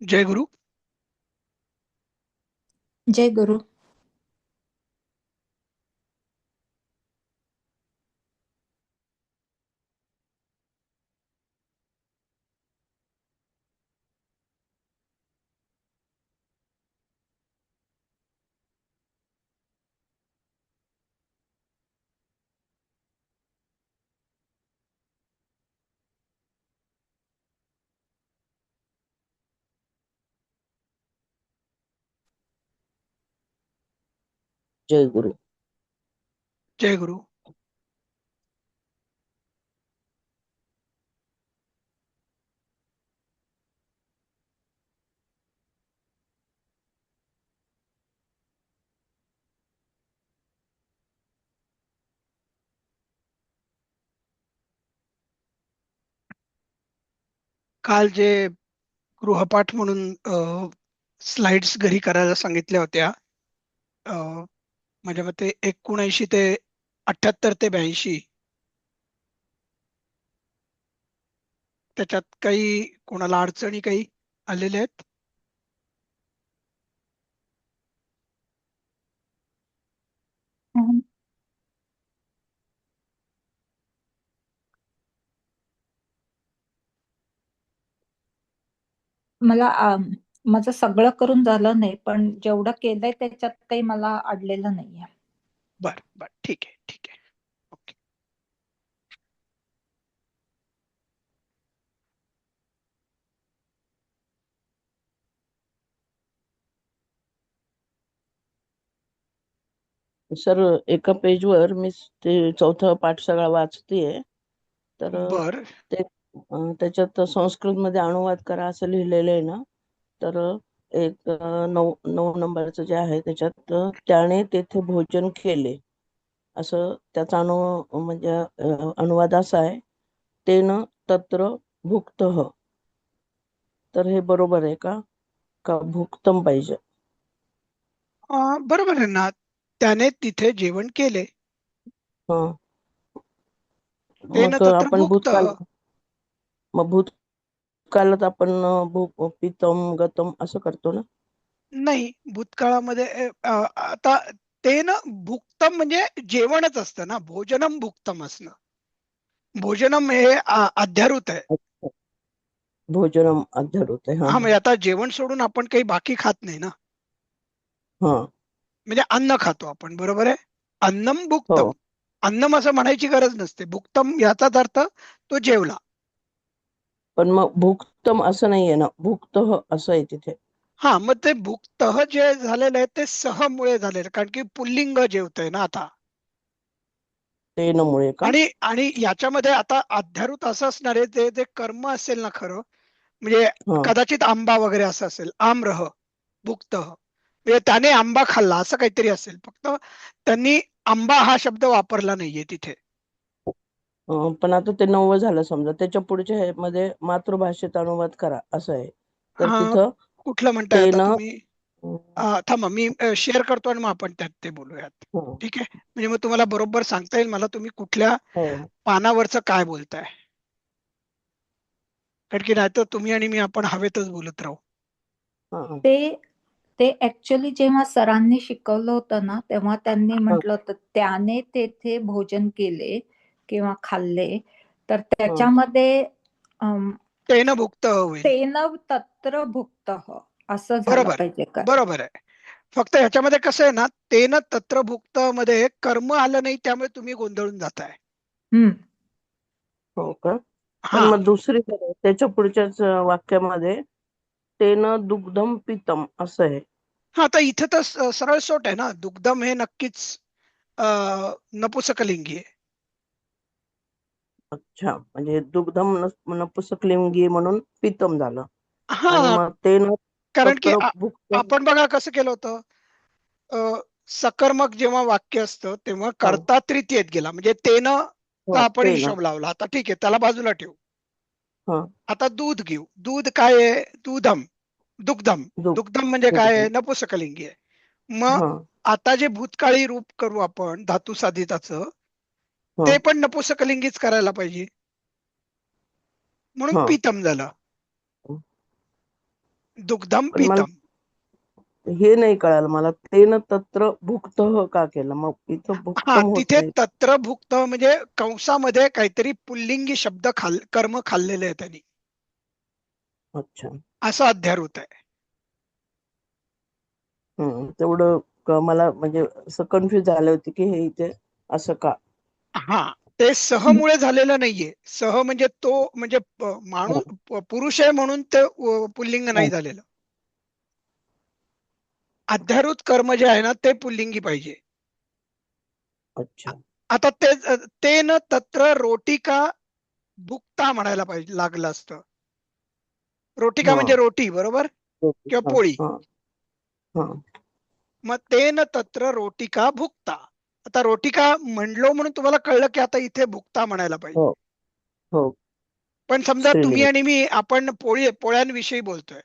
जय गुरु. जय गुरु. जय गुरु. जय गुरु. काल जे गृहपाठ म्हणून स्लाइड्स घरी करायला सांगितल्या होत्या, अ, माझ्या मते 79 ते 78 ते 82, त्याच्यात काही कोणाला अडचणी काही आलेल्या आहेत? अहं, मला माझं सगळं करून झालं नाही, पण जेवढं केलंय त्याच्यात काही मला अडलेलं नाहीये. बर बर, ठीक आहे ठीक आहे. ओके. सर, एका पेजवर मी ते चौथा पाठ सगळा वाचतेय. तर बर ते त्याच्यात संस्कृत मध्ये अनुवाद करा असं लिहिलेलं आहे ना. तर एक 9 नंबरचं जे आहे त्याच्यात त्याने तेथे भोजन केले असं त्याचा म्हणजे अनुवाद असा आहे. तेन तत्र भुक्तः. तर हे बरोबर आहे का? का भुक्तम पाहिजे? बरोबर आहे ना. त्याने तिथे जेवण केले, हं. ते न मग तत्र आपण भुक्त. मग भूतकाळात आपण पितम गतम असं करतो ना. नाही, भूतकाळामध्ये आता ते न भुक्तम म्हणजे जेवणच असतं ना. भोजनम भुक्तम असणं. भोजनम हे अध्यारूत आहे. अच्छा. भोजनम अध्यार होते. हा हा, हा. म्हणजे आता जेवण सोडून आपण काही बाकी खात नाही ना. हा. म्हणजे अन्न खातो आपण, बरोबर आहे. अन्नम भुक्तम. हो. अन्नम असं म्हणायची गरज नसते. भुक्तम याचाच अर्थ तो जेवला. पण मग भुक्तम असं नाहीये ना, भुक्त असं आहे तिथे. हा, मग ते भुक्तह जे झालेलं आहे ते सहमुळे झालेलं आहे. कारण की पुल्लिंग जेवतंय ना आता. तेन मुळे का? आणि आणि याच्यामध्ये आता अध्यारूत असं असणार आहे, ते जे कर्म असेल ना खरं, म्हणजे हा. कदाचित आंबा वगैरे असं असेल. आम्रह भुक्तह म्हणजे त्याने आंबा खाल्ला असं काहीतरी असेल. फक्त त्यांनी आंबा हा शब्द वापरला नाहीये तिथे. पण आता ते 9 झालं समजा, त्याच्या पुढच्या मध्ये मातृभाषेत अनुवाद करा असं आहे. तर अं, तिथं कुठलं म्हणताय आता तेन. तुम्ही? थांबा, मी शेअर करतो आणि मग आपण त्यात ते बोलूयात. हो. ठीक आहे, म्हणजे मग तुम्हाला बरोबर सांगता येईल मला तुम्ही कुठल्या हो. पानावरचं काय बोलताय. कारण की नाही तर तुम्ही आणि मी आपण हवेतच बोलत राहू. हा हा. ते ते ऍक्च्युली जेव्हा सरांनी शिकवलं होतं ना, तेव्हा त्यांनी हा म्हटलं होतं त्याने तेथे भोजन केले किंवा खाल्ले, तर हा. त्याच्यामध्ये तेन भुक्त होईल. तेन तत्र भुक्तः असं झालं बरोबर पाहिजे का? बरोबर आहे. फक्त ह्याच्यामध्ये कसं आहे ना, तेन तत्र भुक्त मध्ये कर्म आलं नाही, त्यामुळे तुम्ही गोंधळून जाताय. हम्म. हो का? पण हा मग दुसरी त्याच्या पुढच्याच वाक्यामध्ये तेन दुग्धम पितम असं आहे. हा, आता इथे तर सरळ सोट आहे ना. दुग्धम हे नक्कीच नपुसकलिंगी आहे. अच्छा, म्हणजे दुग्धम नपुसकलिंगी म्हणून पितम झालं. आणि हा, मग तेन कारण की तत्र भुक्तम. आपण बघा कसं केलं होतं. अ, सकर्मक जेव्हा वाक्य असतं तेव्हा हा. कर्ता तृतीयेत गेला, म्हणजे तेनं हो, चा आपण तेन. हिशोब लावला. आता ठीक आहे, त्याला बाजूला ठेवू. हा. आता दूध घेऊ. दूध काय आहे? दूधम. दुग्धम. दुग दुग्धम म्हणजे काय आहे? दुग्धम. नपुसकलिंगी आहे. मग हा. आता जे भूतकाळी रूप करू आपण धातू साधिताचं, हा. ते पण नपुसकलिंगीच करायला पाहिजे. म्हणून हा. पीतम झालं. दुग्धम पण मला पीतम. हे नाही कळालं मला, तेन तत्र भुक्तः का केलं, मग इथं हा, भुक्तम तिथे होतंय. तत्र भुक्त म्हणजे कंसामध्ये काहीतरी पुल्लिंगी शब्द कर्म खाल्लेले आहे त्यांनी, अच्छा. असं अध्यारोत आहे. तेवढं मला म्हणजे असं कन्फ्युज झाले होते की हे इथे असं का. हा, ते सहमुळे झालेलं नाहीये. सह म्हणजे तो म्हणजे हा, माणूस पुरुष आहे म्हणून ते पुल्लिंग हा. नाही झालेलं. अध्यारोत कर्म जे आहे ना ते पुल्लिंगी पाहिजे. अच्छा. आता ते न तत्र रोटिका भुक्ता म्हणायला पाहिजे लागलं असतं. रोटिका हा, म्हणजे रोटी, बरोबर, ओके. किंवा हा, पोळी. हा, हा. मग तेन तत्र रोटिका भुक्ता. आता रोटिका म्हणलो म्हणून तुम्हाला कळलं की आता इथे भुक्ता म्हणायला पाहिजे. हो, हो. पण समजा तुम्ही स्त्रीलिंग. आणि मी आपण पोळ्यांविषयी बोलतोय,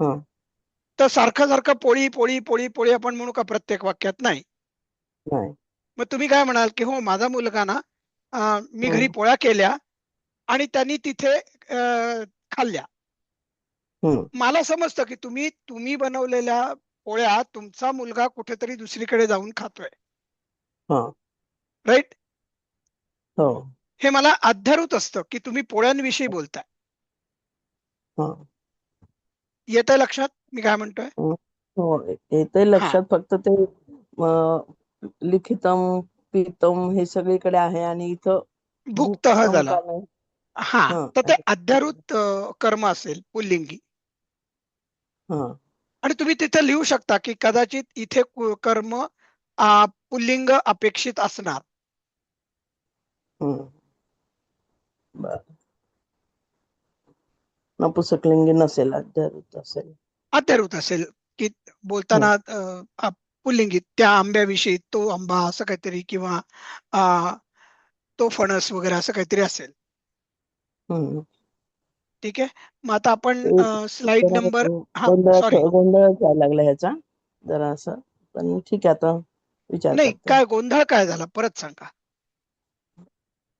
हा, तर सारखं सारखं पोळी पोळी पोळी पोळी आपण म्हणू का प्रत्येक वाक्यात? नाही. नाही. मग तुम्ही काय म्हणाल की हो, माझा मुलगा ना, मी घरी हम्म, पोळ्या केल्या आणि त्यांनी तिथे खाल्ल्या. हम्म. मला समजतं की तुम्ही तुम्ही बनवलेल्या पोळ्या तुमचा मुलगा कुठेतरी दुसरीकडे जाऊन खातोय, हा, राईट. हो, हे मला अध्यारूत असतं की तुम्ही पोळ्यांविषयी बोलताय. हा. येतंय लक्षात मी काय म्हणतोय? हम्म, हो, येतंय हा, लक्षात. फक्त ते लिखितम पीतम हे सगळीकडे आहे आणि इथं भुक्त ह भुक्तम झाला. का नाही. हा, हा, तर ते असं. अध्यारूत कर्म असेल पुल्लिंगी. हा, आणि तुम्ही तिथे लिहू शकता की कदाचित इथे कर्म पुल्लिंग अपेक्षित असणार. हम्म. बरं. नपुसकलिंगी नसेल, अध्यारूत असेल. अध्यारूत असेल की हम्म, बोलताना पुल्लिंगी त्या आंब्याविषयी, तो आंबा असं काहीतरी, किंवा अ, तो फणस वगैरे असं काहीतरी असेल. हम्म. ठीक आहे. मग आता आपण ते स्लाइड जरा नंबर, हा सॉरी, गोंधळच व्हायला लागला ह्याचा जरा असं. पण ठीक आहे, आता विचार नाही, करते. काय गोंधळ काय झाला परत सांगा.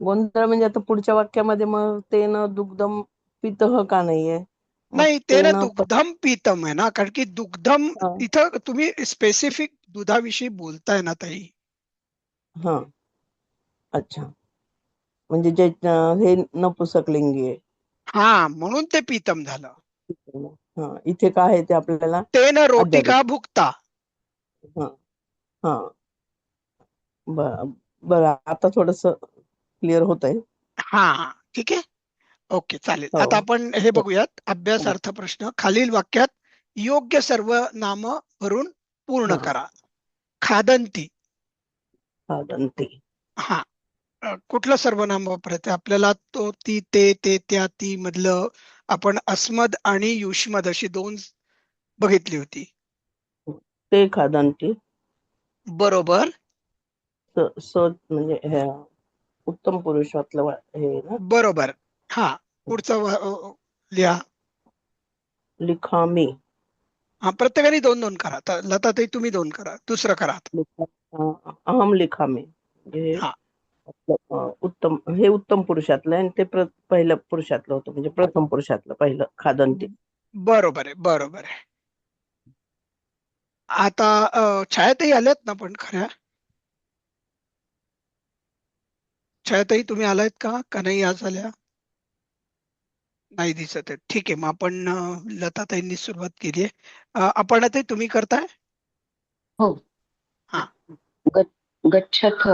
गोंधळ म्हणजे आता पुढच्या वाक्यामध्ये मग तेन दुग्धम पितः का नाहीये, मग नाही, ते ना तेन दुग्धम पीतम आहे ना, कारण की दुग्धम हा, इथं तुम्ही स्पेसिफिक दुधाविषयी बोलताय ना ताई. हा. अच्छा. म्हणजे जे हे नपुसकलिंगी आहे. हा, म्हणून ते पीतम झालं. हा, इथे काय आहे ते आपल्याला तेन अध्यारोत. रोटिका भुक्ता. हा, हा. बरं, आता थोडस क्लिअर होत आहे. हा, ठीक आहे. ओके, चालेल. हो, आता आपण हे हो. बघूयात. अभ्यासार्थ प्रश्न. खालील वाक्यात योग्य सर्व नाम भरून पूर्ण हा, करा. खादंती. हा, दंती. हा, कुठलं सर्वनाम वापरायचं आपल्याला? तो, ती, ते, त्या, ती मधलं आपण अस्मद आणि युष्मद अशी दोन बघितली होती. ते खादंती. बरोबर, स म्हणजे हे उत्तम पुरुषातलं हे ना. बरोबर. हा, पुढचं लिहा. लिखामी. हा, प्रत्येकाने दोन दोन करा. तर लताताई तुम्ही दोन करा, दुसरं करा आता. अहम लिखामी. हे हा, उत्तम, हे उत्तम पुरुषातलं आहे आणि ते पहिलं पुरुषातलं होतं, म्हणजे प्रथम पुरुषातलं पहिलं खादंती. बरोबर आहे, बरोबर आहे. आता छायाताई आल्यात ना पण खऱ्या? छायाताई तुम्ही आलायत का नाही आज आल्या? नाही दिसत आहे. ठीक आहे, मग आपण लताताईंनी सुरुवात केली आहे. आपण आता तुम्ही करताय? हो. हा, गच्छथ.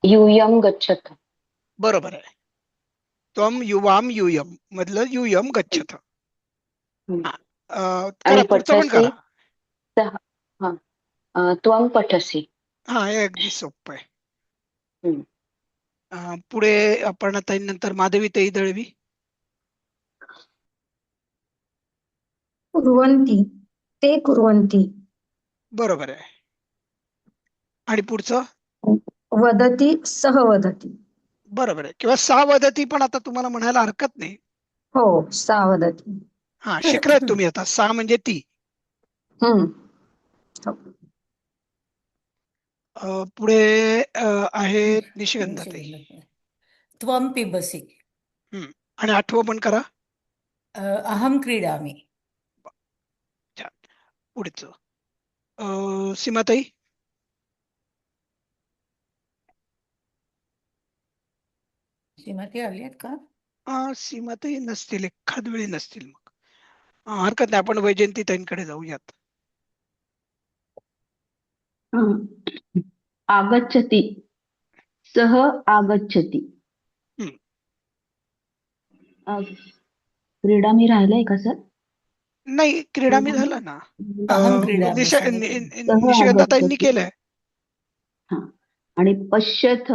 यूयं गच्छथ. बरोबर आहे. त्वम युवाम यूयम मधलं यूयम गच्छथ. हम्म. हा, आणि करा, पुढचं पण पठसि करा. सः. हा. त्वं पठसि. हा, हे अगदी सोपं आहे. हम्म. पुढे आपण आता नंतर माधवीताई दळवी. कुर्वन्ति ते कुर्वन्ति. बरोबर आहे. आणि पुढचं? वदति सः वदति. बरोबर आहे. किंवा सा वदती पण आता तुम्हाला म्हणायला हरकत नाही. हो, सा वदति. हा, शिकलात तुम्ही आता. सा म्हणजे ती. हम्म. हो. पुढे आहेत निशिगंधाताई. त्वं पिबसि। आणि 8वं पण करा. अहं क्रीडामि। छान. पुढचं सीमाताई. श्रीमती आली आहेत का? सीमाताई नसतील, एखाद वेळी नसतील. मग हरकत नाही, आपण वैजयंती ताईंकडे जाऊयात. आगच्छति, सः आगच्छति. हम्म. क्रीडामी राहिलंय का सर? नाही, क्रीडामी झालं ना. अहं क्रीडामि सांगितलं. निशिगंधाताईंनी केलंय. हा. आणि पश्यथ,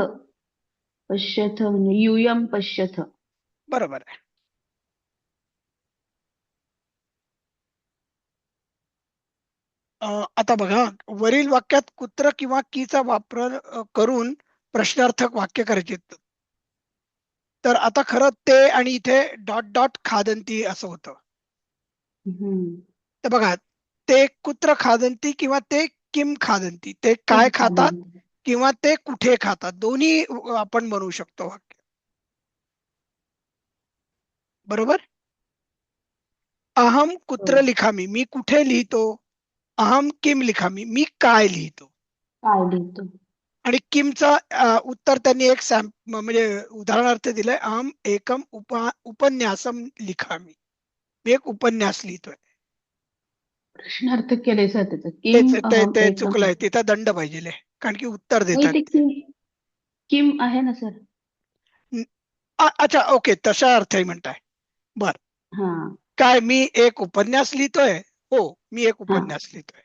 पश्यथ म्हणजे यूयम पश्यथ. बरोबर आहे. आता बघा, वरील वाक्यात कुत्र किंवा कीचा वापर करून प्रश्नार्थक वाक्य करायचे. तर आता खरं ते आणि इथे डॉट डॉट खादंती असं होतं. तर बघा, ते कुत्र खादंती किंवा ते किम खादंती, ते काय खातात किंवा ते कुठे खातात, दोन्ही आपण बनवू शकतो वाक्य. बरोबर. अहम कुत्र लिखामी, मी कुठे लिहितो. अहम किम लिखामी, मी काय लिहितो. काय लिहितो. आणि किमचं उत्तर त्यांनी एक म्हणजे उदाहरणार्थ दिलंय. अहम एकम उपन्यासम लिखामी, मी एक उपन्यास लिहितोय. प्रश्नार्थ केले सर त्याचं. किम अहम ते एकम. चुकलंय, तिथं दंड पाहिजे, कारण की उत्तर नाही, देतात. ते किम आहे ना सर. अच्छा, ओके, तशा अर्थही म्हणताय. बर. हा. काय मी एक उपन्यास लिहितोय. हो, मी एक उपन्यास लिहितोय.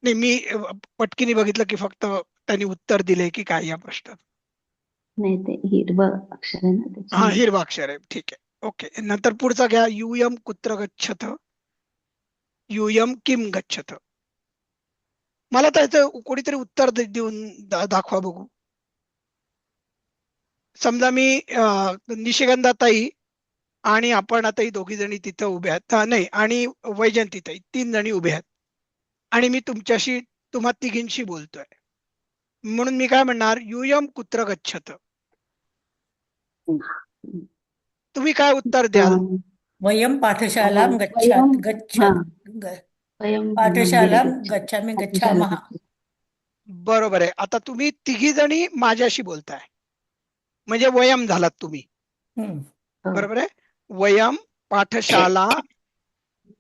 नाही, मी पटकीने बघितलं की फक्त त्यांनी उत्तर दिले की काय या प्रश्नात. नाही, ते हिरवं अक्षर आहे ना त्याच्यामुळे. हा, हिरवा अक्षर आहे. ठीक आहे, ओके. नंतर पुढचा घ्या. यूयम कुत्र गच्छथ, यूयम किम गच्छथ. मला त्याचं कोणीतरी उत्तर देऊन दाखवा बघू. समजा मी निशिगंधाताई आणि आपण आता ही दोघी जणी तिथं उभ्या आहेत. नाही, आणि वैजयंतीताई, 3 जणी उभ्या आहेत. आणि मी तुम्हा तिघींशी बोलतोय. म्हणून मी काय म्हणणार, यूयम कुत्र गच्छथ. तुम्ही काय उत्तर द्याल? वयं पाठशालां पाठशालां गच्छामि गच्छामः. बरोबर आहे. आता तुम्ही तिघी जणी माझ्याशी बोलताय, म्हणजे वयम झालात तुम्ही. बरोबर आहे. वयम पाठशाला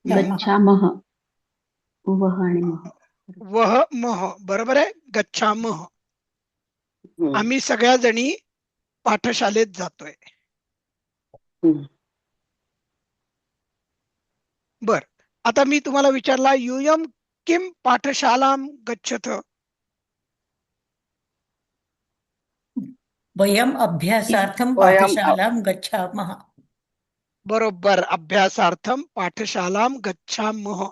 गच्छामः. वह आणि मह. वह मह. बरोबर आहे. गच्छामः. आम्ही सगळ्या जणी पाठशालेत जातोय. बर. आता मी तुम्हाला विचारला, यूयम किम पाठशालां गच्छथ. वयम् अभ्यासार्थं पाठशालां गच्छामः. बरोबर. अभ्यासार्थम पाठशालां गच्छामः.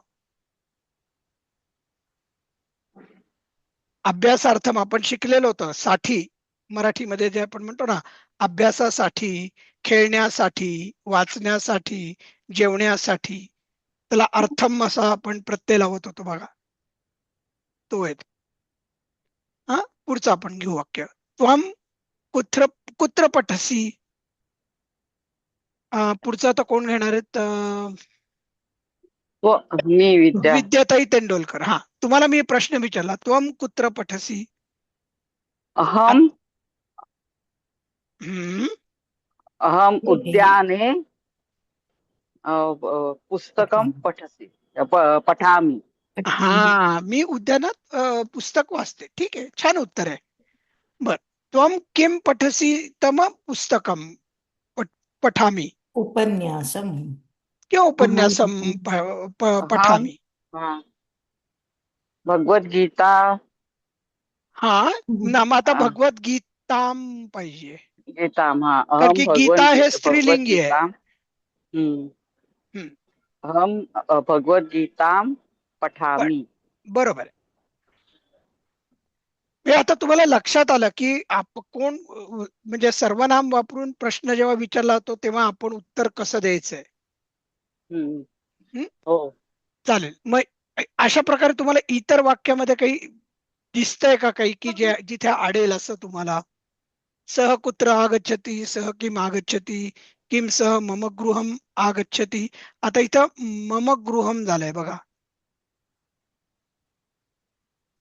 अभ्यासार्थम आपण शिकलेलो होतं. साठी, मराठीमध्ये जे आपण म्हणतो ना, अभ्यासासाठी, खेळण्यासाठी, वाचण्यासाठी, जेवण्यासाठी, त्याला अर्थम असा आपण प्रत्यय लावत होतो बघा, तो आहे. हा, पुढचं आपण घेऊ वाक्य. त्वम कुत्र पठसी. पुढचं आता कोण घेणार आहेत? मी विद्याताई तेंडोलकर. हा, तुम्हाला मी प्रश्न विचारला, त्वम कुत्र पठसी. अहम अहम उद्याने पुस्तकं पठामि. हा, मी उद्यानात पुस्तक वाचते. ठीक आहे, छान उत्तर आहे. बर. त्वम किम पठसी तम पुस्तकम पठामि. उपन्यासम किंवा उपन्यासम पठामि. भगवद्गीता. हा, नाम आता भगवद्गीताम पाहिजे, गीताम. कारण की गीता हे स्त्रीलिंगी आहे. अहम भगवद्गीतां पठामि. बरोबर आहे. हे आता तुम्हाला लक्षात आलं की कोण म्हणजे सर्वनाम वापरून प्रश्न जेव्हा विचारला होतो तेव्हा आपण उत्तर कसं द्यायचंय. हो, चालेल. मग अशा प्रकारे तुम्हाला इतर वाक्यामध्ये काही दिसतंय का काही की जे जिथे अडेल असं तुम्हाला? सह कुत्र आगच्छति, सह किम आगच्छति, किम सह मम गृहम आगच्छति. आता इथं मम गृहम झालंय बघा.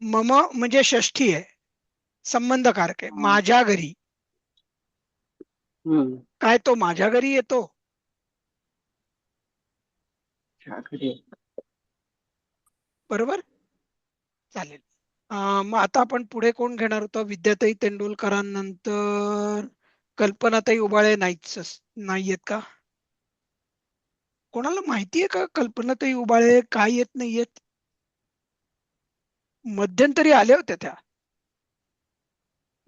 मम म्हणजे षष्ठी आहे, संबंधकारक आहे. हा. माझ्या घरी. हम्म. काय तो माझ्या घरी येतो? शाकरी. बरोबर, चालेल. मग आता आपण पुढे कोण घेणार होतो? विद्याताई तेंडुलकरांनंतर कल्पनाताई उबाळे नाहीयेत का? कोणाला माहितीये का कल्पनाताई उबाळे काय येत नाहीयेत? मध्यंतरी आल्या होत्या त्या.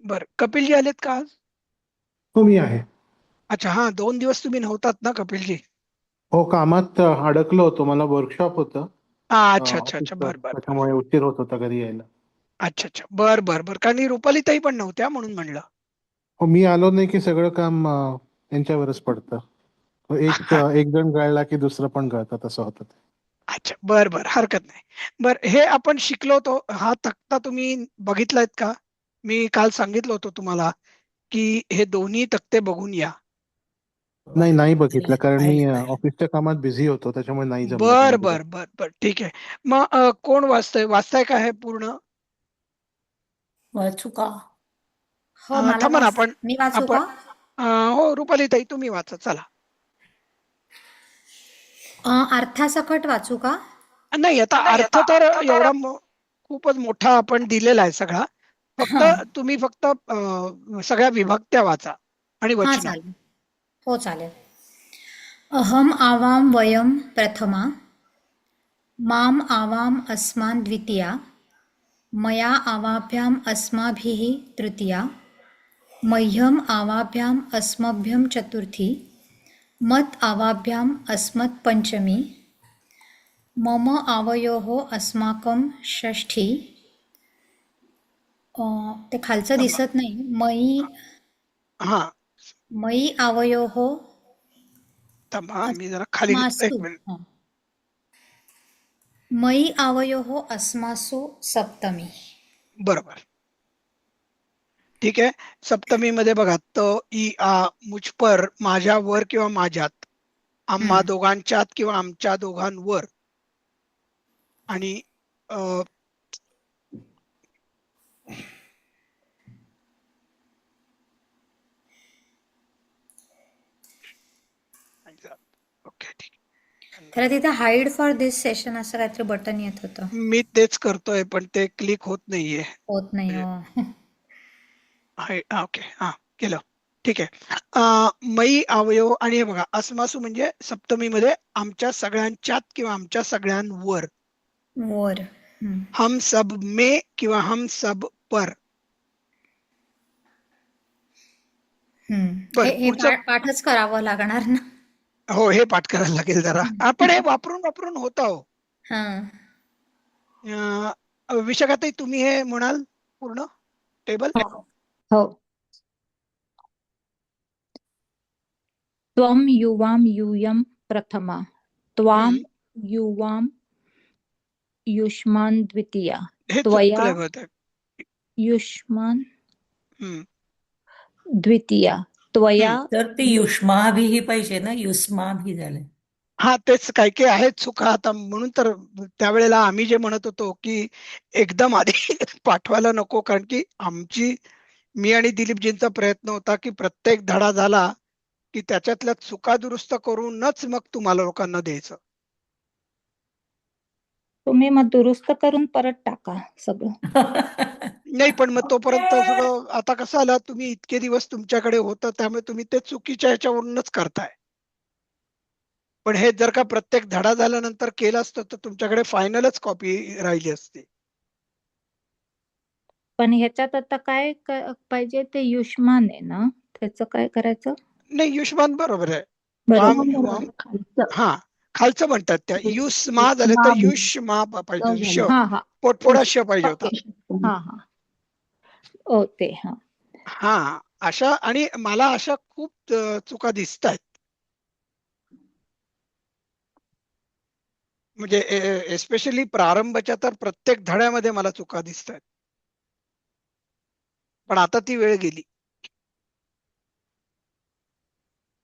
बर, कपिलजी आलेत का आज? हो, मी आहे. अच्छा, हा, 2 दिवस तुम्ही नव्हतात ना कपिलजी? हो, कामात अडकलो होतो. मला वर्कशॉप होतं अच्छा अच्छा अच्छा, ऑफिसचं, बर बर बर. त्याच्यामुळे उशीर होत होता घरी यायला. अच्छा अच्छा, बर बर बर. कारण रुपालीताई पण नव्हत्या म्हणून म्हणलं. हो, मी आलो नाही की सगळं काम यांच्यावरच पडतं. एक जण गळला की दुसरं पण गळतं, तसं होतं ते. अच्छा, बर बर, हरकत नाही. बर, हे आपण शिकलो होतो. हा तक्ता तुम्ही बघितलायत का? मी काल सांगितलं होतं तुम्हाला की हे दोन्ही तक्ते बघून या. नाही बघितलं, कारण मी आहे. ऑफिसच्या कामात बिझी होतो, त्याच्यामुळे नाही जमलं ते बर बघायला. बर बर बर, ठीक आहे. मग कोण वाचताय का हे पूर्ण? वाचू का? हो, मला थांबा ना, आपण मी वाचू आपण का? हो, रुपालीताई तुम्ही वाचा, चला. अर्थासकट वाचू का? नाही, आता अर्थ तर एवढा खूपच मोठा आपण दिलेला आहे सगळा. फक्त हां. तुम्ही फक्त सगळ्या विभक्त्या वाचा आणि हां, वचन. चालेल. हो, चालेल. अहम आवाम वयम प्रथमा, माम आवाम अस्मान् द्वितीया, मया आवाभ्याम अस्माभिः तृतीया, मह्यम आवाभ्याम अस्मभ्यम चतुर्थी, मत आवाभ्याम अस्मत् पंचमी, मम आवयोः अस्माकं षष्ठी. ते खालचं थांबा. दिसत नाही. हा, मयी आवयोः थांबा, मी जरा खाली घेतो, अस्मासु. एक मिनिट. हां. मयी आवयोः अस्मासु सप्तमी. बरोबर, ठीक आहे. सप्तमी मध्ये बघा, त ई आ मुझ पर, माझ्यावर किंवा माझ्यात, आम्हा हम्म. दोघांच्यात किंवा आमच्या दोघांवर. आणि ओके, ठीक. खरं तिथे हाईड फॉर दिस सेशन असं काहीतरी बटन येत होतं. मी तेच करतोय पण ते क्लिक होत नाहीये. होत नाही. हो. ओके, हा, केलं, ठीक आहे. मयी अवयव, आणि हे बघा, अस्मासू म्हणजे सप्तमी मध्ये आमच्या सगळ्यांच्यात किंवा आमच्या सगळ्यांवर. वर. हम्म. हम सब में किंवा हम सब पर. हे बरं, हे पुढचं. पाठच करावं लागणार ना. हो, हे पाठ करायला लागेल जरा. आपण हे वापरून होत आहो. हां. विशाखाताई, तुम्ही हे म्हणाल पूर्ण टेबल? हो. त्वं युवां यूयं प्रथमा, त्वां युवां युष्मान् द्वितीया, हे त्वया चुकलंय बहुतेक. युष्मान् हम्म. द्वितीया, त्वया. तर ते युष्माभिः पाहिजे ना, युष्माभिः झालं. हा, तेच काही आहेत चुका आता, म्हणून तर त्यावेळेला आम्ही जे म्हणत होतो की एकदम आधी पाठवायला नको, कारण की मी आणि दिलीपजींचा प्रयत्न होता की प्रत्येक धडा झाला की त्याच्यातल्या चुका दुरुस्त करूनच मग तुम्हाला लोकांना द्यायचं. तुम्ही मग दुरुस्त करून परत टाका सगळं. नाही, पण मग तोपर्यंत सगळं आता कसं आलं, तुम्ही इतके दिवस तुमच्याकडे होतं त्यामुळे तुम्ही ते चुकीच्या ह्याच्यावरूनच करताय. पण हे जर का प्रत्येक धडा झाल्यानंतर केलं असतं तर तुमच्याकडे फायनलच कॉपी राहिली असती. पण ह्याच्यात आता काय पाहिजे, ते युष्मान आहे ना, त्याचं काय करायचं? नाही, युष्मान बरोबर आहे. बरोबर. हा, खालचं म्हणतात त्या युष्मा झाले तर युष्मा पाहिजे. श, हा हा, पोटफोडा श पाहिजे होता. हा हा, ओ ते. हा हा, अशा, आणि मला अशा खूप चुका दिसत आहेत. म्हणजे एस्पेशली प्रारंभाच्या तर प्रत्येक धड्यामध्ये मला चुका दिसत आहेत. पण आता ती वेळ गेली.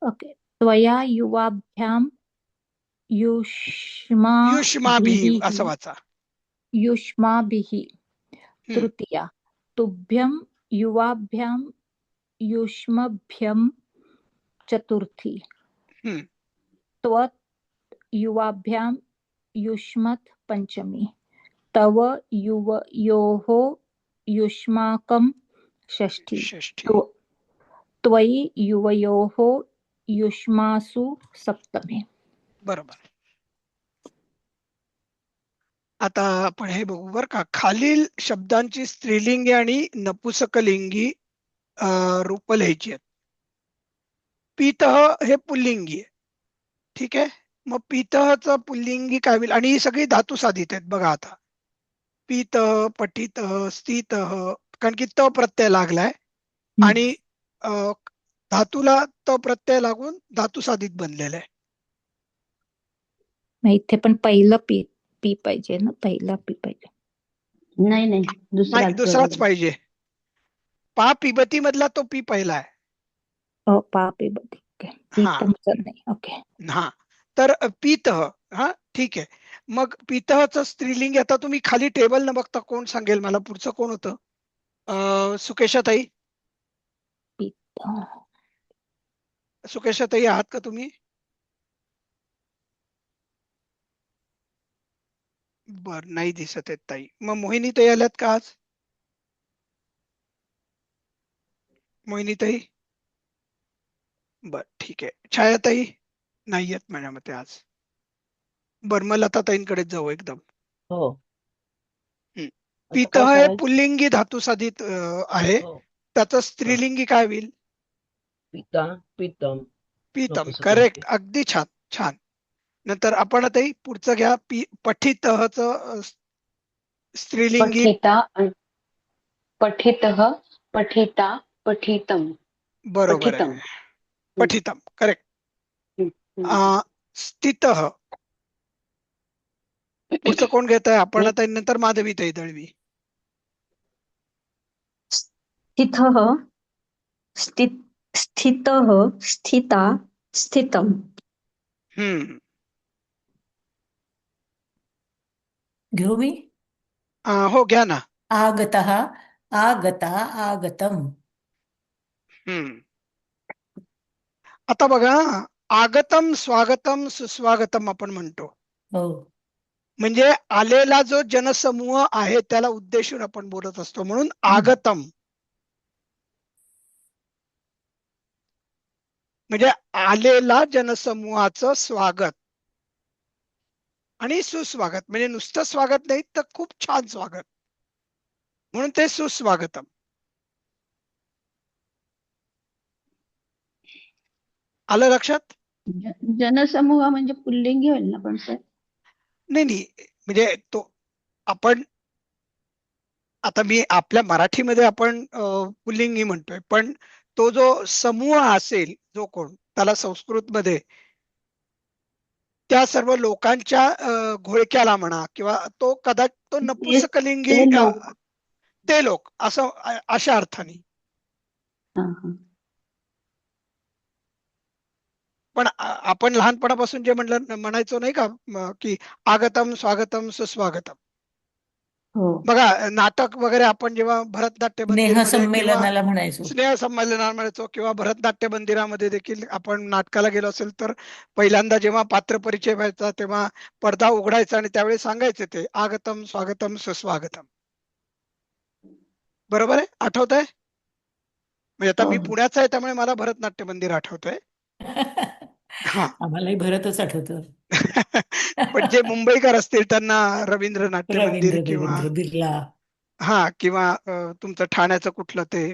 ओके. त्वया युवाभ्याम युष्माभिः असं वाचा. युष्माभिः हम्म. तृतीया. तुभ्यं युवाभ्याम युष्मभ्यं चतुर्थी. हम्म. त्वत् युवाभ्याम युष्मत् पंचमी. तव युवयोः युष्माकं षष्ठी. षष्ठी. त्वयि युवयोः युष्मासु सप्तमी. बरोबर. आता आपण हे बघू बर का. खालील शब्दांची स्त्रीलिंगी आणि नपुसकलिंगी रूप लिहायची आहेत. पीतः हे पुल्लिंगी आहे. ठीक आहे. मग पीतःचं पुल्लिंगी काय होईल? आणि ही सगळी धातू साधित आहेत बघा. आता पीतः, पठितः, स्थितः, कारण की त प्रत्यय लागलाय आणि धातूला त प्रत्यय लागून धातू साधित बनलेला आहे. मग इथे पण पहिलं पी पी पाहिजे ना. पहिला पी पाहिजे. नाही नाही, नाही, दुसराच पाहिजे. पा पिबती मधला तो पी पहिला आहे. पा पी बदी. हा नाही. ओके. हा. तर पीतः. हा ठीक आहे. मग पीतःचं स्त्रीलिंग आता तुम्ही खाली टेबल न बघता कोण सांगेल मला? पुढचं कोण होतं? सुकेशाताई. सुकेशाताई आहात का तुम्ही? बर, नाही दिसत आहेत ताई. मग मोहिनीताई आल्यात का आज? मोहिनीताई. बर ठीक आहे. छायाताई नाही येत माझ्या मते आज. बर, मग लताताईंकडेच जाऊ एकदम. हो. हम्म. आता पीतः काय हे करायचं? पुल्लिंगी धातू साधित आहे. हो. त्याचं स्त्रीलिंगी काय होईल? पिता, प्रीतम. पीतम. नपुसकलिंगी. करेक्ट. अगदी छान छान. नंतर आपण आता पुढचं घ्या. पठितःच स्त्रीलिंगी. पठिता, पठितः, पठिता, पठितम. बरोबर आहे. पठितम. पठितम. करेक्ट. स्थितः. पुढचं कोण घेत आहे? आपण आता नंतर माधवीताई दळवी. स्थितः, स्थितः, स्थिता, स्थितम. हम्म. घेऊ मी? हो घ्या ना. आगतः, आगता, आगतम. हम्म. आता बघा, आगतम, स्वागतम, सुस्वागतम आपण म्हणतो. हो. म्हणजे आलेला जो जनसमूह आहे त्याला उद्देशून आपण बोलत असतो, म्हणून आगतम. म्हणजे आलेला जनसमूहाचं स्वागत. आणि सुस्वागत म्हणजे नुसतं स्वागत नाही तर खूप छान स्वागत, म्हणून ते सुस्वागतम. आलं लक्षात? जनसमूह म्हणजे पुल्लिंगी होईल ना पण सर? नाही, म्हणजे तो आपण आता मी आपल्या मराठीमध्ये आपण पुल्लिंगी म्हणतोय, पण तो जो समूह असेल जो कोण, त्याला संस्कृतमध्ये त्या सर्व लोकांच्या घोळक्याला म्हणा किंवा तो कदाचित तो नपुंसकलिंगी ते लोक असं अशा अर्थाने. पण आपण लहानपणापासून जे म्हणायचो नाही का की आगतम, स्वागतम, सुस्वागतम. बघा नाटक वगैरे आपण जेव्हा भरतनाट्य मंदिरमध्ये किंवा संमेलनाला म्हणायचो. स्नेह संमेलनाला म्हणायचो किंवा भरतनाट्य मंदिरामध्ये देखील आपण नाटकाला गेलो असेल तर पहिल्यांदा जेव्हा पात्र परिचय व्हायचा तेव्हा पडदा उघडायचा आणि त्यावेळी सांगायचे ते आगतम, स्वागतम, सुस्वागतम. बरोबर आहे? आठवत आहे? म्हणजे आता मी पुण्याचा आहे त्यामुळे मला भरतनाट्य मंदिर आठवतंय. हा. आम्हालाही भरतच आठवतं. पण जे मुंबईकर असतील त्यांना रवींद्र नाट्य मंदिर किंवा बिर्ला. हा किंवा तुमचं ठाण्याचं कुठलं ते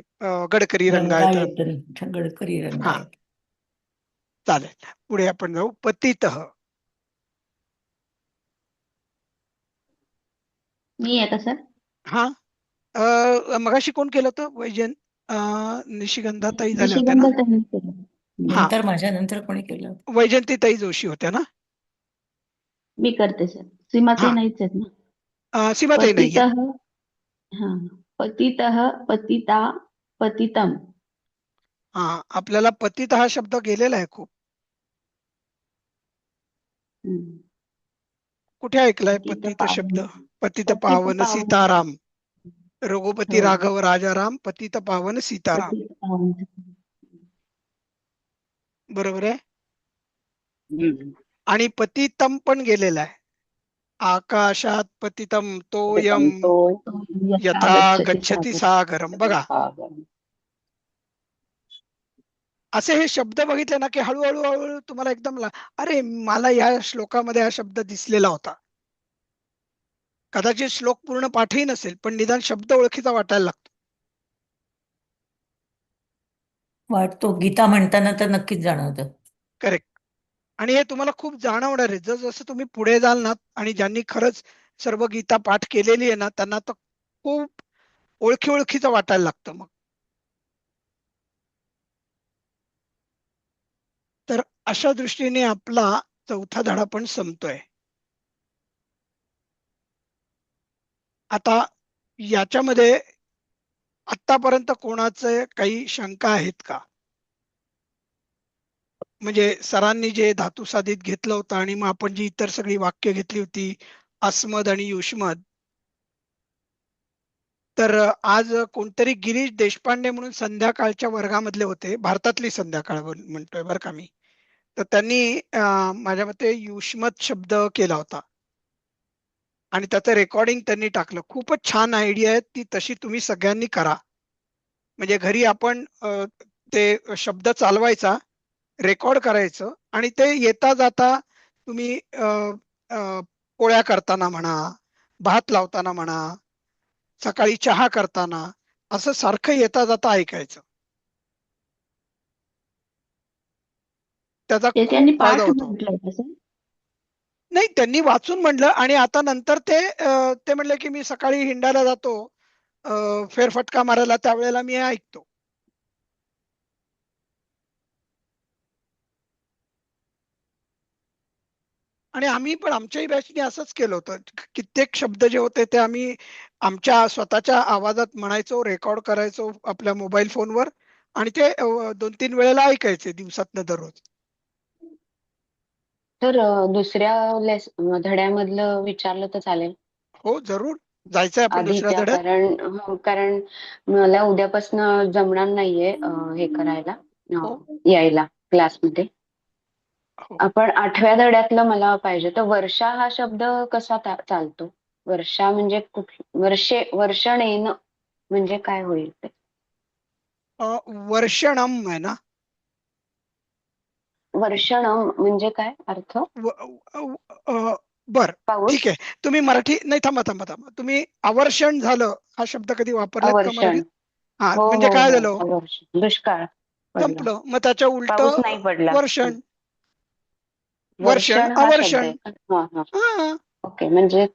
गडकरी रंगायत. गडकरी हा रंगायत. चालेल. पुढे आपण जाऊ. पतितः. मी आहे का सर? हा. मगाशी कोण केलं होतं? निशिगंधाताई झाल्या होत्या ना? नंतर माझ्या नंतर कोणी केलं? वैजंतीताई जोशी होत्या ना? मी करते सर. सीमाताई नाहीच आहेत ना? सीमाताई नाही. पतितः, पतितः, पतिता, पतितम. हा, आपल्याला पतित हा शब्द गेलेला आहे खूप. हम्म. कुठे ऐकलाय पतित पतित शब्द? पावन. पतित पतित पावन पावन. सीताराम, रघुपती हो. राघव राजाराम, पतित पावन सीताराम. पतित पावन. बरोबर आहे. हम्म. आणि पतितम पण गेलेला आहे. आकाशात पतितम तोयम पतितम तो यथा गच्छति गच्छति सागरं. सागरम. बघा, सागरं. असे हे शब्द बघितले ना की हळूहळू हळूहळू तुम्हाला एकदम अरे, मला या श्लोकामध्ये हा शब्द दिसलेला होता. कदाचित श्लोक पूर्ण पाठही नसेल, पण निदान शब्द ओळखीचा वाटायला लागतो. वाटतो गीता म्हणताना तर नक्कीच जाणवतं. करेक्ट. आणि हे तुम्हाला खूप जाणवणार आहे जसं तुम्ही पुढे जाल ना. आणि ज्यांनी खरंच सर्व गीता पाठ केलेली आहे ना, त्यांना तर खूप ओळखीचं वाटायला लागतं मग. तर अशा दृष्टीने आपला चौथा धडा पण संपतोय. आता याच्यामध्ये आतापर्यंत कोणाचे काही शंका आहेत का? म्हणजे सरांनी जे धातू साधित घेतलं होतं आणि मग आपण जी इतर सगळी वाक्य घेतली होती, अस्मद आणि युष्मद. तर आज कोणतरी गिरीश देशपांडे म्हणून संध्याकाळच्या वर्गामधले होते, भारतातली संध्याकाळ म्हणतोय बरं का मी. तर त्यांनी माझ्या मते युष्मत शब्द केला होता आणि त्याचं रेकॉर्डिंग त्यांनी टाकलं. खूपच छान आयडिया आहे ती, तशी तुम्ही सगळ्यांनी करा. म्हणजे घरी आपण ते शब्द चालवायचा, रेकॉर्ड करायचं आणि ते येता जाता तुम्ही पोळ्या करताना म्हणा, भात लावताना म्हणा, सकाळी चहा करताना, असं सारखं येता जाता ऐकायचं. त्याचा ते त्यांनी खूप फायदा पाठ होतो. म्हटलंय तसं. नाही, त्यांनी वाचून म्हणलं आणि आता नंतर ते म्हणले की मी सकाळी हिंडायला जातो फेरफटका मारायला, त्यावेळेला मी हे ऐकतो. आणि आम्ही पण आमच्याही बॅचने असंच केलं होतं. कित्येक शब्द जे होते ते आम्ही आमच्या स्वतःच्या आवाजात म्हणायचो, रेकॉर्ड करायचो आपल्या मोबाईल फोनवर आणि ते 2-3 वेळेला ऐकायचे दिवसातनं दररोज. तर दुसऱ्या धड्यामधलं विचारलं तर चालेल? हो, जरूर. जायचंय आपण दुसऱ्या आधीच्या, धड्यात. कारण मला उद्यापासून जमणार नाहीये हे करायला, हो यायला क्लासमध्ये. हो. आपण 8व्या धड्यातलं मला पाहिजे. तर वर्षा हा शब्द कसा चालतो? वर्षा म्हणजे वर्षण येणं म्हणजे काय होईल ते? वर्षणम आहे ना. वर्षणम म्हणजे काय अर्थ? बर, पाऊस. ठीक आहे. तुम्ही मराठी नाही, थांबा. तुम्ही आवर्षण झालं हा शब्द कधी वापरलात का अवर्षण. मराठीत? हा, हो म्हणजे हो काय हो, झालं? अवर्षण. दुष्काळ पडला. संपलं. मग त्याच्या उलट पाऊस नाही पडला. वर्षण. वर्षण, वर्षण हा शब्द अवर्षण. आहे का? हा हा. हा, ओके, म्हणजे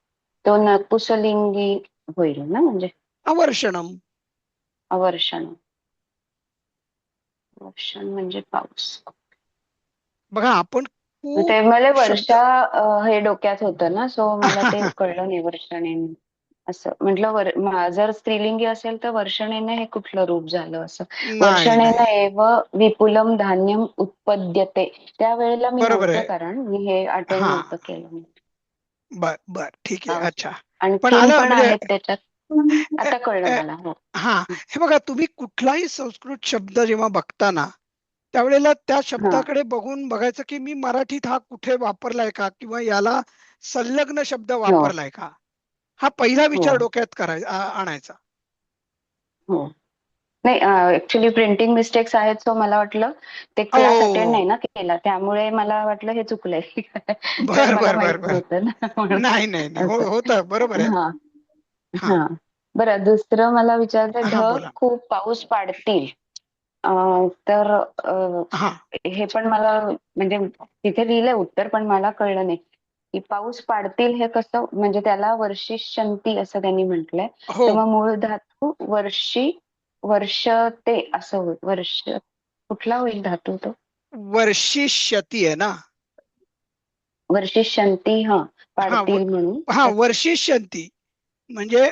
तो नपुंसकलिंगी होईल ना, म्हणजे अवर्षणम. अवर्षण. वर्षण म्हणजे पाऊस. बघा, आपण ते खूप मला शब्द वर्षा हे डोक्यात होतं ना, सो मला ते कळलं नाही वर्षणेन असं. म्हटलं जर स्त्रीलिंगी असेल तर वर्षणेन हे कुठलं रूप झालं असं. नाही वर्षणेन नाही, एव विपुलम धान्यम उत्पद्यते. त्यावेळेला मी बरोबर नव्हते, आहे. कारण मी हे अटेंड हा, नव्हतं केलं. बर, ठीक आहे. अच्छा, पण आणखीन आलं पण म्हणजे आहेत त्याच्यात. आता कळलं मला. हो. हा, हे बघा, तुम्ही कुठलाही संस्कृत शब्द जेव्हा बघता ना, त्यावेळेला त्या शब्दाकडे बघून बघायचं की मी मराठीत हा कुठे वापरलाय का, किंवा याला संलग्न शब्द हो वापरलाय का, हा पहिला हो विचार डोक्यात आणायचा. हो. नाही, ऍक्च्युली प्रिंटिंग मिस्टेक्स आहेत, सो मला वाटलं ते क्लास अटेंड नाही हो, ना केला, त्यामुळे मला वाटलं हे चुकलंय. कारण बर मला बर बर माहित बर. नव्हतं ना, म्हणून नाही, असं. होतं, बरोबर आहे. हा हा हा. बरं, दुसरं मला विचारायचं, हा, ढग बोला. खूप पाऊस पाडतील. तर हा, हे पण मला, म्हणजे तिथे लिहिलंय उत्तर, पण मला कळलं नाही की पाऊस पाडतील हे कसं, म्हणजे त्याला वर्षिष्यन्ति असं त्यांनी म्हटलंय. हो, तर मग मूळ धातू वर्षते असं होईल. कुठला होईल धातू तो? वर्षिष्यती आहे ना. वर्षिष्यन्ति. हा, हा पाडतील म्हणून. हा, वर्षिष्यन्ति म्हणजे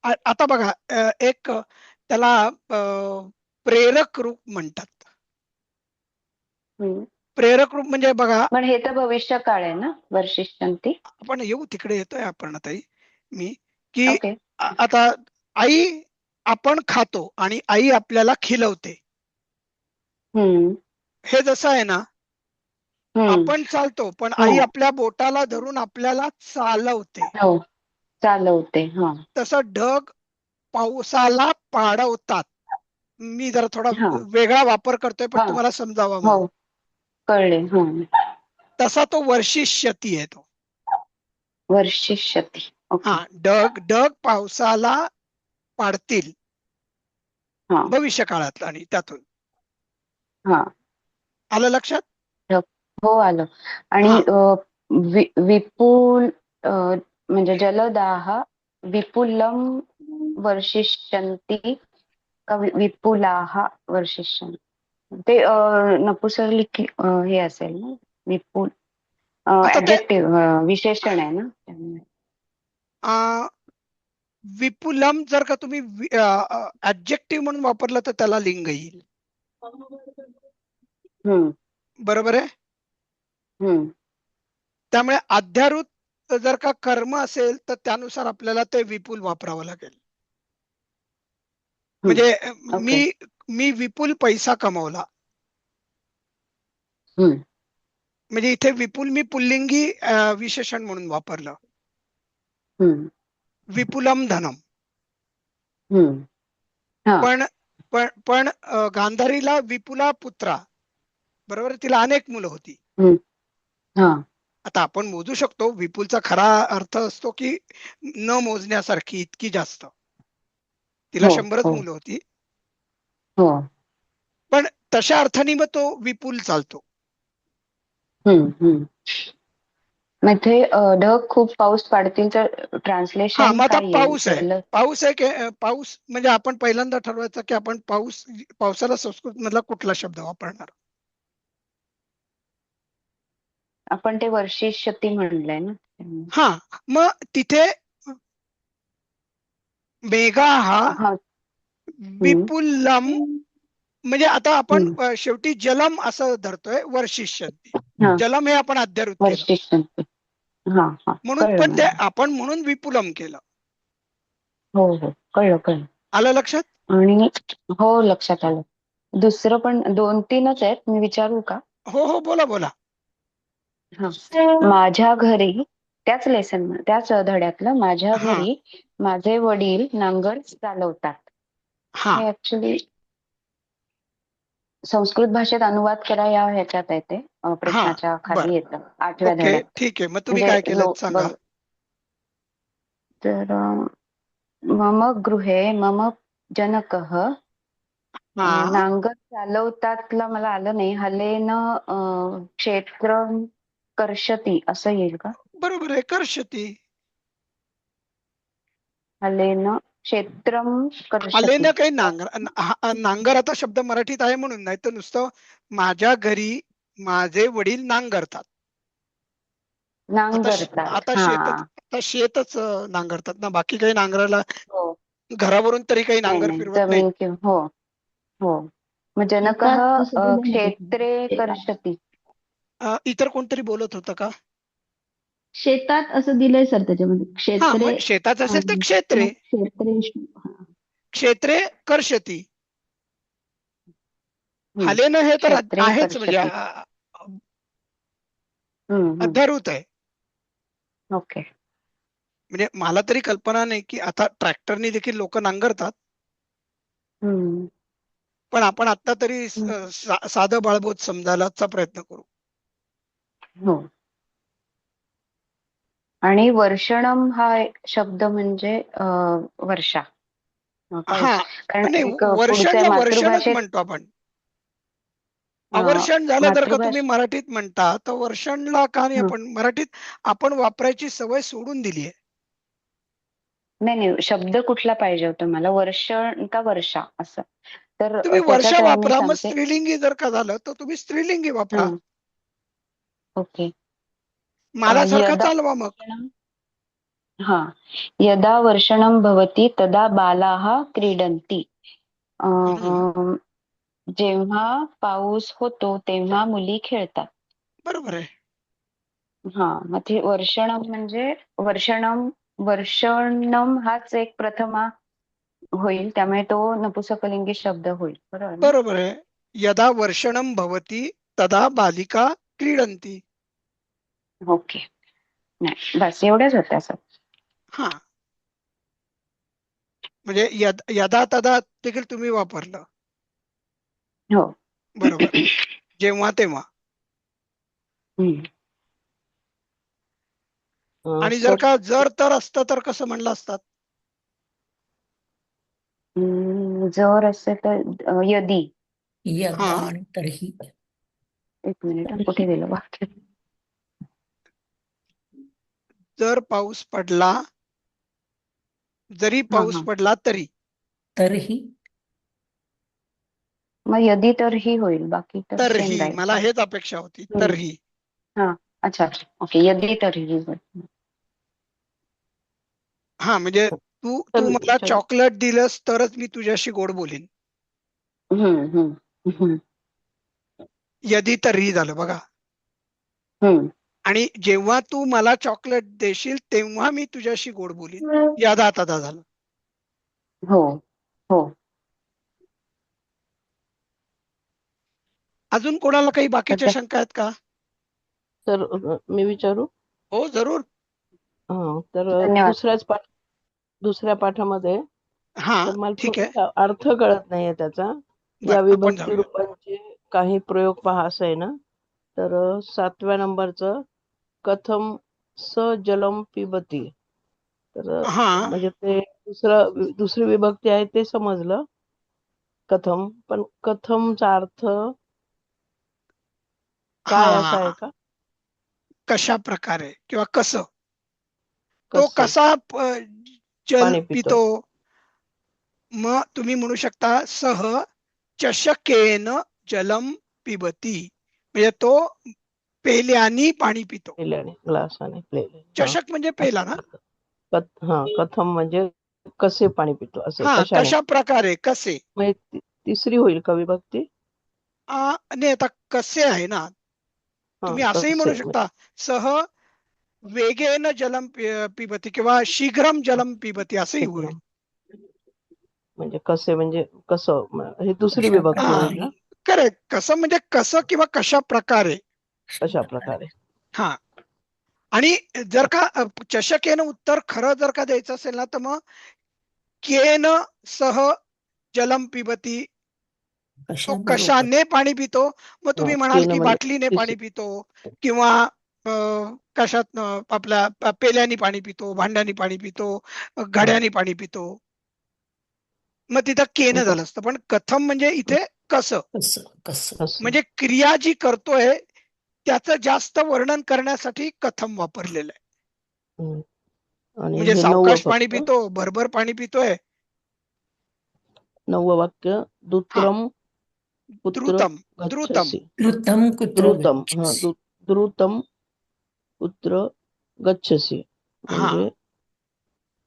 आता बघा, एक त्याला प्रेरक रूप म्हणतात. हम्म. प्रेरक रूप म्हणजे बघा, पण हे तर भविष्य काळ आहे ना, वर्षिष्यंती. आपण येऊ तिकडे येतोय अपर्णाताई मी, की ओके. आता आई आपण खातो आणि आई आपल्याला खिलवते. हम्म. हे जसं आहे ना, हम्म. आपण चालतो पण हो. आई आपल्या बोटाला धरून आपल्याला चालवते. हो, चालवते. हा. तसं ढग पावसाला पाडवतात. मी जरा थोडा हा. वेगळा वापर करतोय पण हा. तुम्हाला समजावा म्हणून. हो, कळले. हा. तसा तो वर्षिष्यती आहे तो. वर्षिष्यती. ओके. हा, ढग पावसाला पाडतील हा. भविष्य काळात आणि त्यातून. हा. आलं लक्षात? हो, आलं. आणि हा. विपुल म्हणजे जलदाह विपुलम वर्षिष्यन्ति का विपुलाः वर्षिष्यन्ति. ते नपुंसकलिंगी हे असेल ना, विपुल आता ते ऍडजेक्टिव्ह विशेषण आहे ना त्यामुळे. विपुलम जर का तुम्ही ऍडजेक्टिव्ह म्हणून वापरलं तर त्याला लिंग येईल. हम्म. बरोबर आहे. हम्म. त्यामुळे अध्यारूत जर का कर्म असेल तर त्यानुसार आपल्याला ते विपुल वापरावं लागेल. म्हणजे ओके. मी विपुल पैसा कमवला. हम्म. म्हणजे इथे विपुल मी पुल्लिंगी विशेषण म्हणून वापरलं. हम्म. विपुलम धनम. हम्म. हा. पण गांधारीला विपुला पुत्रा, बरोबर, तिला अनेक मुलं होती. हम्म. हा. आता आपण मोजू शकतो, विपुलचा खरा अर्थ असतो की न मोजण्यासारखी इतकी जास्त. तिला हो. 100च हो. मुलं होती. हो. पण तशा अर्थाने मग तो विपुल चालतो. हम्म. हम्म. मग ते ढग खूप पाऊस पाडतील तर हा, ट्रान्सलेशन मग आता काय येईल? पाऊस आहे. पाऊस आहे की पाऊस म्हणजे आपण पहिल्यांदा ठरवायचं की आपण पावसाला संस्कृत मधला कुठला शब्द वापरणार. आपण ते वर्षिष्यती म्हणलंय ना. हा, मग तिथे मेघा हा हा. विपुलम, म्हणजे आता आपण हम्म. शेवटी जलम असं धरतोय वर्षिष्यती. हा. जलम हे आपण अध्यारूत केलं वर्षिष्यंती. हा. हा. म्हणून, कळलं पण ते मला. आपण म्हणून विपुलम केलं. हो. हो, कळलं. आलं लक्षात? आणि हो, लक्षात आलं. दुसरं पण 2-3च आहेत, मी विचारू का? हो, बोला. हा. माझ्या घरी त्याच धड्यातलं माझ्या हा घरी माझे वडील नांगर चालवतात. हा हे ऍक्च्युली संस्कृत भाषेत अनुवाद करा या ह्याच्यात आहे ते हा प्रश्नाच्या बर, खाली येतं 8व्या ओके, धड्यात. ठीक आहे. मग तुम्ही म्हणजे काय केलं सांगा. तर मम गृहे मम जनकः हा, नांगर चालवतातला मला आलं नाही. हलेन क्षेत्र कर्षती असं येईल का? बरोबर आहे, कर्षती. हलेन क्षेत्रम कर्षती. आले ना काही नांगर आता शब्द मराठीत आहे म्हणून, नाही तर नुसतं माझ्या घरी माझे वडील नांगरतात. नांगरतात. आता शेतच नांगरतात ना, बाकी काही नांगरायला हो. घरावरून तरी काही नांगर नाही, फिरवत नाही. जमीन किंवा हो. मग जनकः क्षेत्रे कर्षती. इतर कोणतरी बोलत होतं का? शेतात असं दिलंय सर त्याच्यामध्ये. हा, क्षेत्रे मग शेतात असेल तर क्षेत्रे. क्षेत्रेषु. क्षेत्रे कर्षती. हम्म. हलेन हे तर क्षेत्रे आहेच, म्हणजे कर्षती. हम्म. अध्यारूत आहे. ओके. म्हणजे मला तरी कल्पना नाही की आता ट्रॅक्टरनी देखील लोक नांगरतात. हम्म. पण आपण आता तरी साधं बाळबोध समजायलाचा प्रयत्न करू. हो. आणि वर्षणम हा शब्द म्हणजे वर्षा. हा, कारण नाही, एक पुढच्या वर्षणला वर्षणच मातृभाषेत म्हणतो आपण. अवर्षण झालं जर का तुम्ही मराठीत म्हणता तर वर्षणला का नाही, आपण मराठीत आपण वापरायची सवय सोडून दिली आहे. नाही, शब्द कुठला पाहिजे होता मला, वर्षण का वर्षा असं. तर तुम्ही वर्षा त्याच्यात मी वापरा, मग सांगते. स्त्रीलिंगी जर का झालं तर तुम्ही स्त्रीलिंगी वापरा. ओके. मला सारखा चालवा मग. हा, यदा वर्षणं भवति तदा बालाः क्रीडन्ति. अं, जेव्हा पाऊस होतो तेव्हा मुली खेळतात. बरोबर आहे. हा, मग ते वर्षणम म्हणजे वर्षणम हाच एक प्रथमा होईल, त्यामुळे तो नपुंसकलिंगी शब्द होईल. बरोबर ना? बरोबर आहे. यदा वर्षणम भवती तदा बालिका क्रीडंती. ओके. नाही, बस एवढ्याच होत्या सर. हा, म्हणजे यदा तदा देखील तुम्ही वापरलं. हो. बरोबर. जेव्हा तेव्हा. हम्म. आणि जर का जर तर असतं तर कसं म्हणलं असतात? जर असे तर यदी. यदा हा, आणि तरीही. एक मिनिट हा, कुठे गेलो वाक्य? जर पाऊस पडला, जरी हा पाऊस हा, पडला तरी. तरीही. मग यदी तरीही होईल, बाकी तर सेम तरही राहील. मला हेच अपेक्षा होती. हम्म. तरही. हा, अच्छा अच्छा, ओके. यदी तरीही होईल. हा, म्हणजे तू तू मला चॉकलेट दिलंस तरच मी तुझ्याशी गोड बोलीन. हम्म हम्म हम्म यदी तरीही झालं बघा. हम्म. आणि जेव्हा तू मला चॉकलेट देशील तेव्हा मी तुझ्याशी गोड बोलीन. यदा तदा झालं. हो हो. अजून कोणाला काही बाकीच्या सध्या शंका आहेत का? तर मी विचारू? हो, जरूर. तर धन्यवाद. दुसऱ्या पाठामध्ये हा, तर मला ठीक आहे. थोडासा अर्थ कळत नाहीये त्याचा. या बरं, आपण विभक्ती जाऊया. रूपांचे काही प्रयोग पहा असं आहे ना. तर 7व्या नंबरचं कथम स जलम पिबती. तर हा म्हणजे ते दुसरी विभक्ती आहे ते समजलं कथम, पण कथमचा अर्थ काय असा आहे हा, का? कशा प्रकारे किंवा कसं तो कसे कसा जल पाणी पितो? पितो. मग तुम्ही म्हणू शकता सह चषकेन जलम पिबती, म्हणजे तो पेल्यानी पाणी पितो. पेल्याने, ग्लासाने, प्लेने. चषक म्हणजे पेला ना. कथम म्हणजे कसे पाणी पितो असे, हा, कशाने. कशा प्रकारे, कसे. मग तिसरी होईल का विभक्ती? नाही, आता कसे आहे ना. तुम्ही असंही म्हणू कसे शकता सह वेगेन जलम पिबती किंवा शीघ्रम जलम पिबती असंही होईल. म्हणजे कसे म्हणजे कसं, हे दुसरी कशा विभक्ती हा, होईल ना. करेक्ट. कसं म्हणजे कसं किंवा कशा प्रकारे. कशा प्रकारे. हा, आणि जर का चषकेनं उत्तर खरं जर का द्यायचं असेल ना तर मग केन सह जलम पिबती, तो कशाबरोबर. कशाने पाणी पितो. मग तुम्ही म्हणाल केन की म्हणजे बाटलीने पाणी पितो किंवा कशात आपल्या पेल्याने पाणी पितो, भांड्याने पाणी पितो, घड्याने पाणी पितो. मग तिथं केन झालं असतं. पण कथम म्हणजे इथे कसं, कसं कसं. म्हणजे क्रिया जी करतोय त्याचं जास्त वर्णन करण्यासाठी कथम वापरलेलं आहे. आणि म्हणजे हे 9वं सावकाश पाणी फक्त पितो, भरभर पाणी पितोय. 9वं वाक्य. हा, दुत्रम पुत्र द्रुतम. द्रुतम. गच्छसि. द्रुतम कुत्र द्रुतम गच्छसि. द्रुतम पुत्र गच्छसि हा, म्हणजे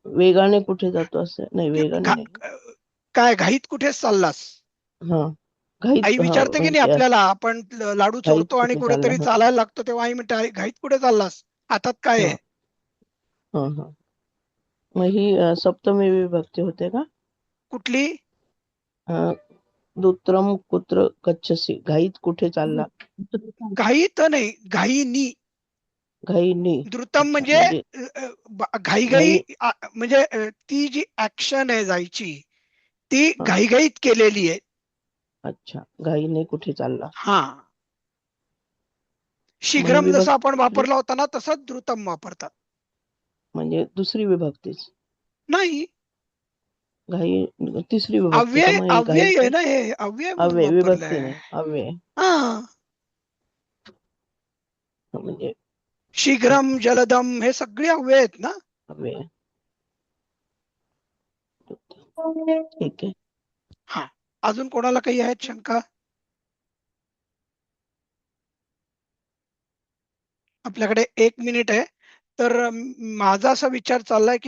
वेगाने कुठे जातो असं नाही, वेगाने नाही. काय घाईत कुठे चाललास. हा, घाईत. आई विचारते की नाही म्हणजे आपल्याला, आपण लाडू घाईत चोरतो आणि कुठे चालला. कुठेतरी चालायला लागतो तेव्हा आई म्हणते "आई, घाईत कुठे चाललास, हातात काय आहे". हा. मग ही सप्तमी विभक्ती होते का? कुठली? दुत्रम कुत्र गच्छसि, घाईत कुठे चालला. घाईत नाही, घाईनी. घाईनी. द्रुतम म्हणजे घाईघाई, म्हणजे ती जी ऍक्शन आहे जायची ती घाईघाईत केलेली आहे. अच्छा, घाईने कुठे चालला. हा, शीघ्रम जसं आपण वापरला होता ना तसंच द्रुतम वापरतात. म्हणजे दुसरी विभक्तीच नाही, घाई तिसरी विभक्ती का? मग अव्यय आहे ना, हे अव्यय म्हणून अव्यय विभक्ती वापरलंय. नाही, अव्यय. हा, म्हणजे शीघ्रम, जलदम हे सगळे अव्यय आहेत ना. अव्यय. ठीक आहे. हा, अजून कोणाला काही आहेत शंका? आपल्याकडे 1 मिनिट आहे. तर माझा असा विचार चाललाय की